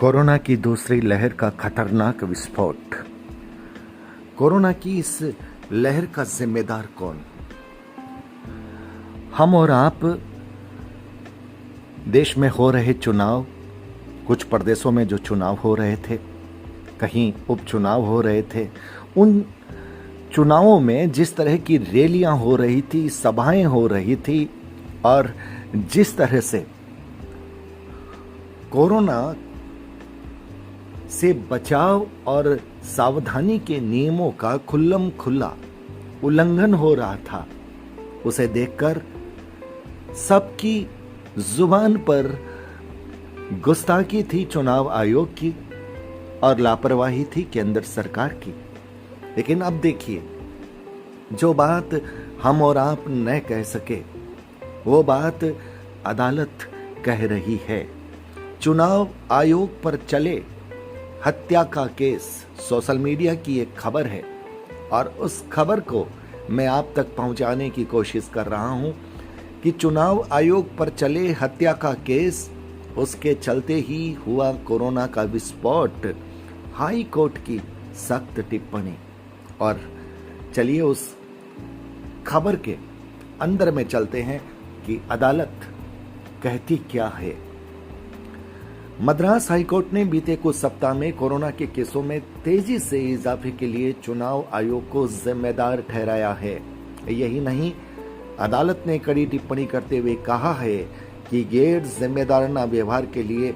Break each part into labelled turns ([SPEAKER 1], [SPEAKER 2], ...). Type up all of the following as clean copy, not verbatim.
[SPEAKER 1] Corona की दूसरी लहर का खतरनाक विस्फोट। कोरोना की इस लहर का जिम्मेदार कौन? हम और आप। देश में हो रहे चुनाव, कुछ प्रदेशों में जो चुनाव हो रहे थे, कहीं उपचुनाव हो रहे थे, उन चुनावों में जिस तरह की रैलियां हो रही थी, सभाएं हो रही थी, और जिस तरह से कोरोना से बचाव और सावधानी के नियमों का खुल्लम खुल्ला उल्लंघन हो रहा था, उसे देखकर सबकी जुबान पर गुस्ताखी थी चुनाव आयोग की और लापरवाही थी केंद्र सरकार की। लेकिन अब देखिए, जो बात हम और आप न कह सके वो बात अदालत कह रही है। चुनाव आयोग पर चले हत्या का केस, सोशल मीडिया की एक खबर है और उस खबर को मैं आप तक पहुंचाने की कोशिश कर रहा हूं कि चुनाव आयोग पर चले हत्या का केस, उसके चलते ही हुआ कोरोना का विस्फोट, हाई कोर्ट की सख्त टिप्पणी। और चलिए उस खबर के अंदर में चलते हैं कि अदालत कहती क्या है। मद्रास हाईकोर्ट ने बीते कुछ सप्ताह में कोरोना के केसों में तेजी से इजाफे के लिए चुनाव आयोग को जिम्मेदार ठहराया है। यही नहीं, अदालत ने कड़ी टिप्पणी करते हुए कहा है कि गैर जिम्मेदाराना व्यवहार के लिए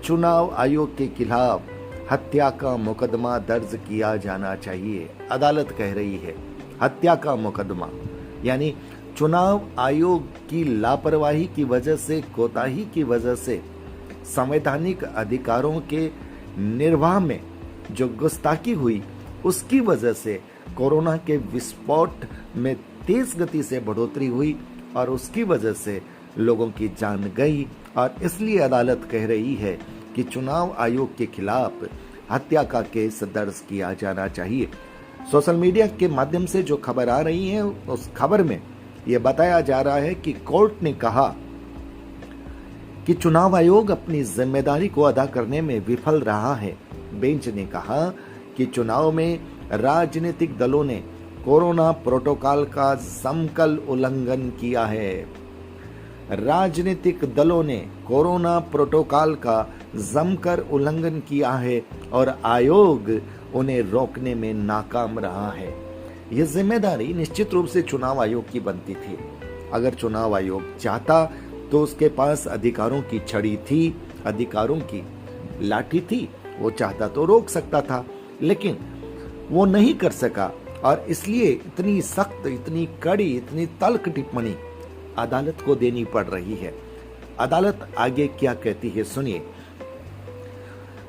[SPEAKER 1] चुनाव आयोग के खिलाफ हत्या का मुकदमा दर्ज किया जाना चाहिए। अदालत कह रही है हत्या का मुकदमा, यानी चुनाव आयोग की लापरवाही की वजह से, कोताही की वजह से, संवैधानिक अधिकारों के निर्वाह में जो गुस्ताखी हुई, उसकी वजह से कोरोना के विस्फोट में तेज गति से बढ़ोतरी हुई और उसकी वजह से लोगों की जान गई। और इसलिए अदालत कह रही है कि चुनाव आयोग के खिलाफ हत्या का केस दर्ज किया जाना चाहिए। सोशल मीडिया के माध्यम से जो खबर आ रही है, उस खबर में यह बताया जा रहा है कि कोर्ट ने कहा कि चुनाव आयोग अपनी जिम्मेदारी को अदा करने में विफल रहा है। बेंच ने कहा कि चुनाव में राजनीतिक दलों ने कोरोना प्रोटोकॉल का जमकर उल्लंघन किया है। राजनीतिक दलों ने कोरोना प्रोटोकॉल का जमकर उल्लंघन किया है और आयोग उन्हें रोकने में नाकाम रहा है। यह जिम्मेदारी निश्चित रूप से चुनाव आयोग की बनती थी। अगर चुनाव आयोग चाहता तो उसके पास अधिकारों की छड़ी थी, अधिकारों की लाठी थी, वो चाहता तो रोक सकता था, लेकिन वो नहीं कर सका और इसलिए इतनी सख्त, इतनी कड़ी, इतनी तल्ख टिप्पणी अदालत को देनी पड़ रही है। अदालत आगे क्या कहती है, सुनिए।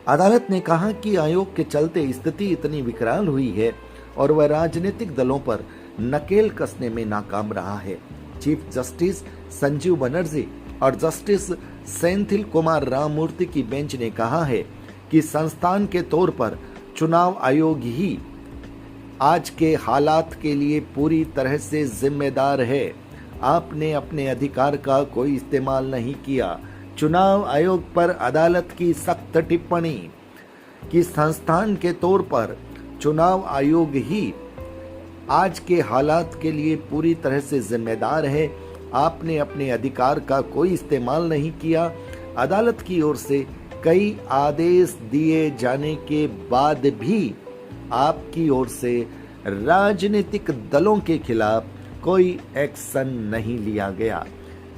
[SPEAKER 1] अदालत ने कहा कि आयोग के चलते स्थिति इतनी विकराल हुई है और वह राजनीतिक दलों पर नकेल कसने में नाकाम रहा है। चीफ जस्टिस संजीव बनर्जी और जस्टिस सेंथिल कुमार राममूर्ति की बेंच ने कहा है कि संस्थान के तौर पर चुनाव आयोग ही आज के हालात के लिए पूरी तरह से जिम्मेदार है। आपने अपने अधिकार का कोई इस्तेमाल नहीं किया। चुनाव आयोग पर अदालत की सख्त टिप्पणी कि संस्थान के तौर पर चुनाव आयोग ही आज के हालात के लिए पूरी तरह से जिम्मेदार है। आपने अपने अधिकार का कोई इस्तेमाल नहीं किया। अदालत की ओर से कई आदेश दिए जाने के बाद भी आपकी ओर से राजनीतिक दलों के खिलाफ कोई एक्शन नहीं लिया गया।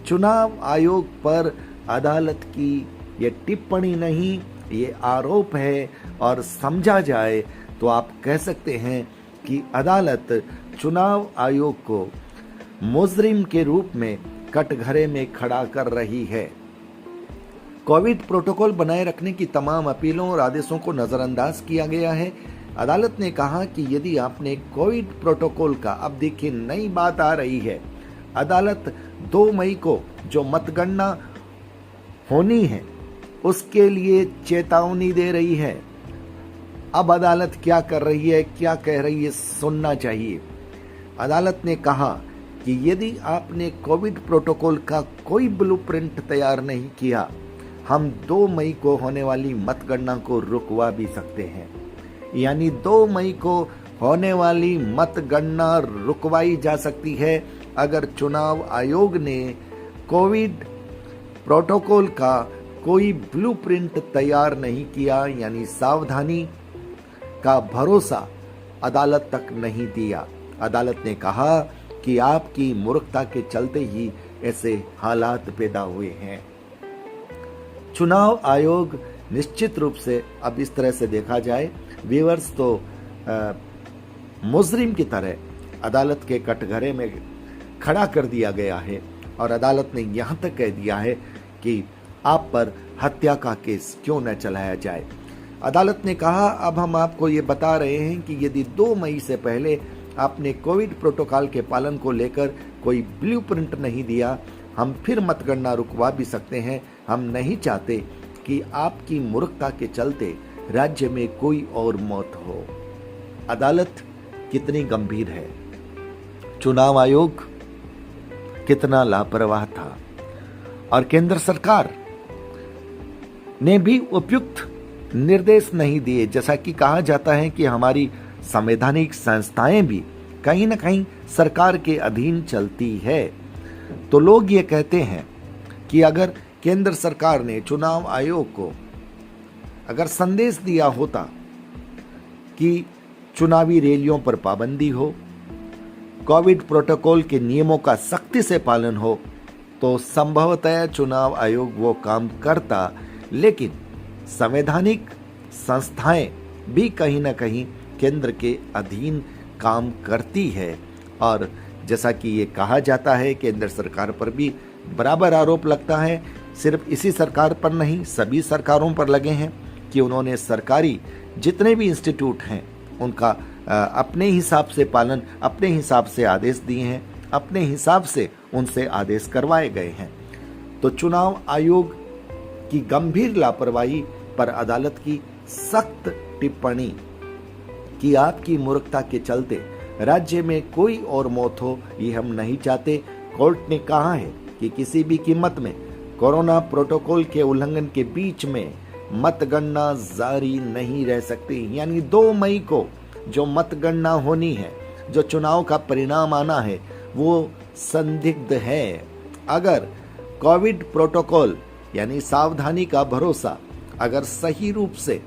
[SPEAKER 1] चुनाव आयोग पर अदालत की ये टिप्पणी नहीं, ये आरोप है और समझा जाए तो आप कह सकते हैं कि अदालत चुनाव आयोग को मुजरिम के रूप में कटघरे में खड़ा कर रही है। कोविड प्रोटोकॉल बनाए रखने की तमाम अपीलों और आदेशों को नजरअंदाज किया गया है। अदालत ने कहा कि यदि आपने कोविड प्रोटोकॉल का, अब देखिए नई बात आ रही है, अदालत 2 मई को जो मतगणना होनी है उसके लिए चेतावनी दे रही है। अब अदालत क्या कर रही है, क्या कह रही है, सुनना चाहिए। अदालत ने कहा कि यदि आपने कोविड प्रोटोकॉल का कोई ब्लूप्रिंट तैयार नहीं किया, हम 2 मई को होने वाली मतगणना को रुकवा भी सकते हैं। यानी 2 मई को होने वाली मतगणना रुकवाई जा सकती है अगर चुनाव आयोग ने कोविड प्रोटोकॉल का कोई ब्लूप्रिंट तैयार नहीं किया, यानी सावधानी का भरोसा अदालत तक नहीं दिया। अदालत ने कहा कि आपकी मूर्खता के चलते ही ऐसे हालात पैदा हुए हैं। चुनाव आयोग निश्चित रूप से, अब इस तरह से देखा जाए व्यूअर्स, तो मुजरिम की तरह अदालत के कटघरे में खड़ा कर दिया गया है और अदालत ने यहां तक कह दिया है कि आप पर हत्या का केस क्यों न चलाया जाए। अदालत ने कहा अब हम आपको ये बता रहे हैं कि यदि 2 मई से पहले आपने कोविड प्रोटोकॉल के पालन को लेकर कोई ब्लूप्रिंट नहीं दिया, हम फिर मतगणना रुकवा भी सकते हैं। हम नहीं चाहते कि आपकी मूर्खता के चलते राज्य में कोई और मौत हो। अदालत कितनी गंभीर है, चुनाव आयोग कितना लापरवाह था और केंद्र सरकार ने भी उपयुक्त निर्देश नहीं दिए। जैसा कि कहा जाता है कि हमारी संवैधानिक संस्थाएं भी कहीं ना कहीं सरकार के अधीन चलती है, तो लोग ये कहते हैं कि अगर केंद्र सरकार ने चुनाव आयोग को अगर संदेश दिया होता कि चुनावी रैलियों पर पाबंदी हो, कोविड प्रोटोकॉल के नियमों का सख्ती से पालन हो, तो संभवतः चुनाव आयोग वो काम करता। लेकिन संवैधानिक संस्थाएं भी कहीं ना कहीं केंद्र के अधीन काम करती है और जैसा कि ये कहा जाता है केंद्र सरकार पर भी बराबर आरोप लगता है। सिर्फ इसी सरकार पर नहीं, सभी सरकारों पर लगे हैं कि उन्होंने सरकारी जितने भी इंस्टीट्यूट हैं उनका अपने हिसाब से पालन, अपने हिसाब से आदेश दिए हैं, अपने हिसाब से उनसे आदेश करवाए गए हैं। तो चुनाव आयोग की गंभीर लापरवाही पर अदालत की सख्त टिप्पणी कि आपकी मूर्खता के चलते राज्य में कोई और मौत हो, ये हम नहीं चाहते। कोर्ट ने कहा है कि किसी भी कीमत में कोरोना प्रोटोकॉल के उल्लंघन के बीच में मतगणना जारी नहीं रह सकती। यानी 2 मई को जो मतगणना होनी है, जो चुनाव का परिणाम आना है, वो संदिग्ध है। अगर कोविड प्रोटोकॉल यानी सावधानी का भरोसा अगर सही रूप से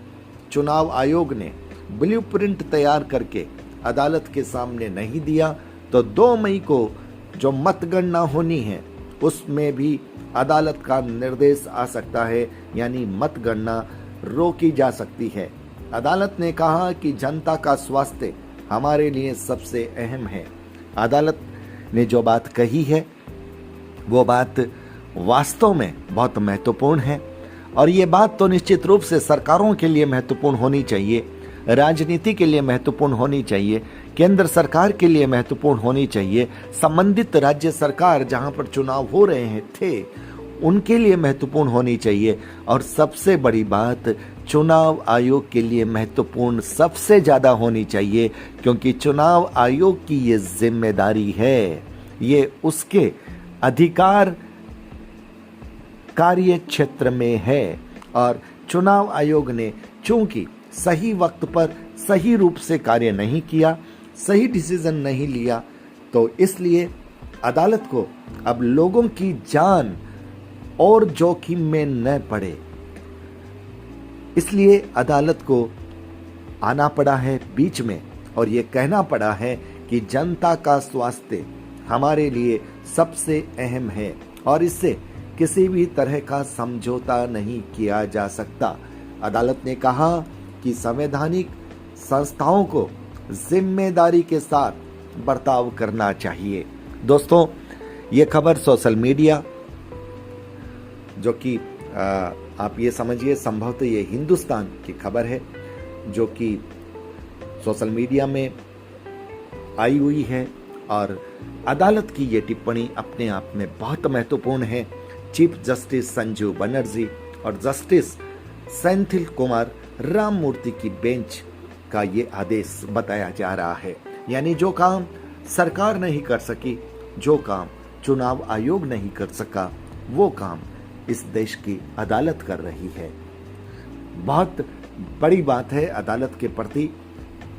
[SPEAKER 1] चुनाव आयोग ने ब्लूप्रिंट तैयार करके अदालत के सामने नहीं दिया, तो 2 मई को जो मतगणना होनी है उसमें भी अदालत का निर्देश आ सकता है, यानी मतगणना रोकी जा सकती है। अदालत ने कहा कि जनता का स्वास्थ्य हमारे लिए सबसे अहम है। अदालत ने जो बात कही है वो बात वास्तव में बहुत महत्वपूर्ण है और ये बात तो निश्चित रूप से सरकारों के लिए महत्वपूर्ण होनी चाहिए, राजनीति के लिए महत्वपूर्ण होनी चाहिए, केंद्र सरकार के लिए महत्वपूर्ण होनी चाहिए, संबंधित राज्य सरकार जहां पर चुनाव हो रहे थे उनके लिए महत्वपूर्ण होनी चाहिए और सबसे बड़ी बात चुनाव आयोग के लिए महत्वपूर्ण सबसे ज्यादा होनी चाहिए, क्योंकि चुनाव आयोग की ये जिम्मेदारी है, ये उसके अधिकार कार्य क्षेत्र में है। और चुनाव आयोग ने चूंकि सही वक्त पर सही रूप से कार्य नहीं किया, सही डिसीजन नहीं लिया, तो इसलिए अदालत को अब लोगों की जान और जोखिम में न पड़े, इसलिए अदालत को आना पड़ा है बीच में और ये कहना पड़ा है कि जनता का स्वास्थ्य हमारे लिए सबसे अहम है और इससे किसी भी तरह का समझौता नहीं किया जा सकता। अदालत ने कहा कि संवैधानिक संस्थाओं को जिम्मेदारी के साथ बर्ताव करना चाहिए। दोस्तों, ये खबर सोशल मीडिया, जो कि आप ये समझिए संभवतः ये हिंदुस्तान की खबर है, जो कि सोशल मीडिया में आई हुई है और अदालत की ये टिप्पणी अपने आप में बहुत महत्वपूर्ण है। चीफ जस्टिस संजीव बनर्जी और जस्टिस सेंथिल कुमार राममूर्ति की बेंच का ये आदेश बताया जा रहा है। यानी जो काम सरकार नहीं कर सकी, जो काम चुनाव आयोग नहीं कर सका, वो काम इस देश की अदालत कर रही है। बहुत बड़ी बात है, अदालत के प्रति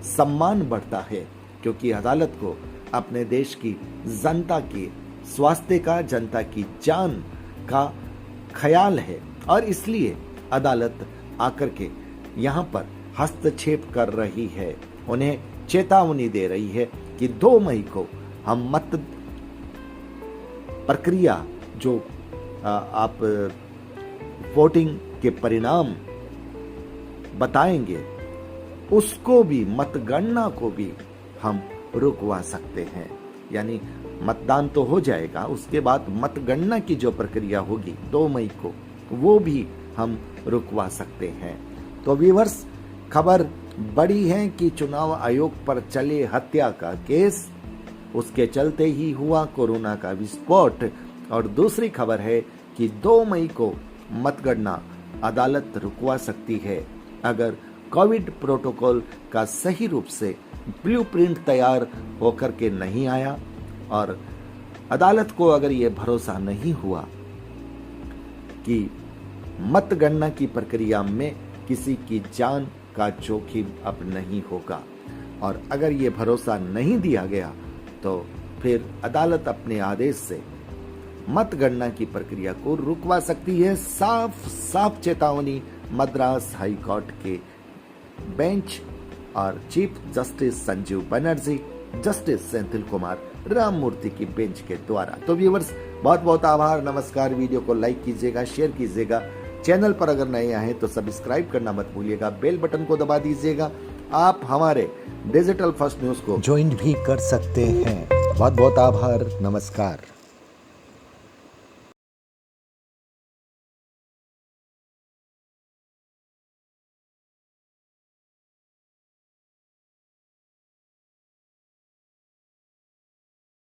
[SPEAKER 1] सम्मान बढ़ता है, क्योंकि अदालत को अपने देश की जनता की स्वास्थ्य का, जनता की जान का ख्याल है, और इसलिए अदालत आकर के यहाँ पर हस्तक्षेप कर रही है, उन्हें चेतावनी दे रही है कि 2 मई को हम मत प्रक्रिया जो आप वोटिंग के परिणाम बताएंगे, उसको भी, मतगणना को भी हम रुकवा सकते हैं। यानी मतदान तो हो जाएगा, उसके बाद मतगणना की जो प्रक्रिया होगी 2 मई को, वो भी हम रुकवा सकते हैं। तो व्यूअर्स, खबर बड़ी है कि चुनाव आयोग पर चले हत्या का केस, उसके चलते ही हुआ कोरोना का विस्फोट। और दूसरी खबर है कि 2 मई को मतगणना अदालत रुकवा सकती है अगर कोविड प्रोटोकॉल का सही रूप से ब्लूप्रिंट तैयार होकर के नहीं आया, और अदालत को अगर ये भरोसा नहीं हुआ कि मतगणना की प्रक्रिया में किसी की जान का जोखिम अब नहीं होगा, और अगर ये भरोसा नहीं दिया गया तो फिर अदालत अपने आदेश से मतगणना की प्रक्रिया को रुकवा सकती है। साफ साफ चेतावनी मद्रास हाई कोर्ट के बेंच और chief justice Sanjeev Banerjee, justice Senthil Kumar Ramamurthy की बेंच के द्वारा। तो व्यूअर्स, बहुत बहुत आभार, नमस्कार। वीडियो को लाइक कीजिएगा, शेयर कीजिएगा, चैनल पर अगर नए आए तो सब्सक्राइब करना मत भूलिएगा, बेल बटन को दबा दीजिएगा। आप हमारे डिजिटल फर्स्ट न्यूज को ज्वाइन भी कर सकते हैं। बहुत बहुत आभार, नमस्कार।